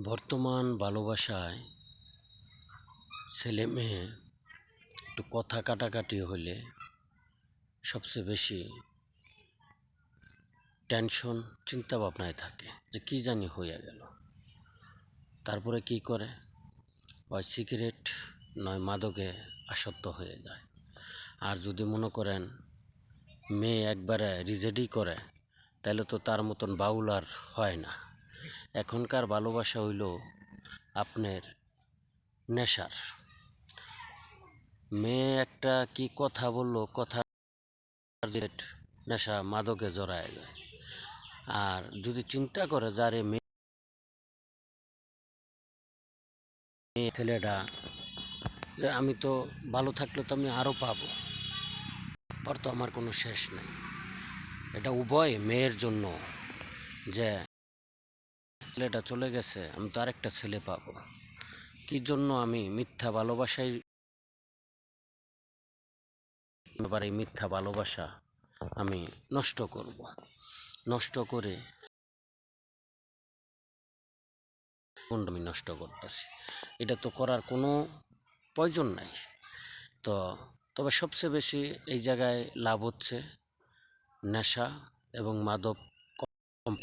বর্তমান ভালোবাসায় ছেলে মেয়ে একটু কথা কাটাকাটি হলে সবচেয়ে বেশি টেনশন চিন্তা ভাবনায় থাকে যে কি জানি হইয়া গেল। তারপরে কি করে, হয় সিগারেট নয় মাদকে আসক্ত হয়ে যায়। আর যদি মনে করেন মেয়ে একবারে রিজেক্টই করে, তাহলে তো তার মতন বাউল আর হয় না। এখনকার ভালোবাসা হইল আপনার নেশার। মেয়ে একটা কি কথা বললো, কথা নেশা মাদকে জড়ায় যায়। আর যদি চিন্তা করে যারে মেয়ে ছেলেটা যে আমি তো ভালো থাকলে তো আমি আরও পাবো, পর তো আমার কোনো শেষ নেই। এটা উভয় মেয়ের জন্য যে ছেলেটা চলে গেছে, আমি তো আরেকটা ছেলে পাবো। কি জন্য আমি মিথ্যা ভালোবাসাই এই মিথ্যা ভালোবাসা আমি নষ্ট করব, নষ্ট করে আমি নষ্ট করতেছি। এটা তো করার কোনো প্রয়োজন নাই। তবে সবচেয়ে বেশি এই জায়গায় লাভ হচ্ছে নেশা এবং মাদক কম।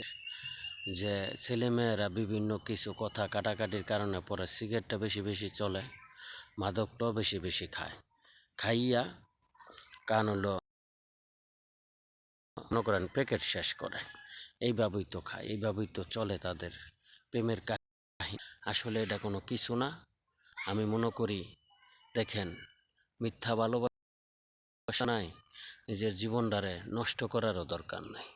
যে ছেলেমেয়েরা বিভিন্ন কিছু কথা কাটাকাটির কারণে পরে সিগারেটটা বেশি বেশি চলে, মাদকটাও বেশি বেশি খাইয়া কান হলো মনে করেন প্যাকেট শেষ করে, এইভাবেই তো খায়, এইভাবেই তো চলে তাদের প্রেমের কাহিনী। আসলে এটা কোনো কিছু না। আমি মনে করি, দেখেন, মিথ্যা ভালোবাসা নাই, নিজের জীবনটারে নষ্ট করারও দরকার নাই।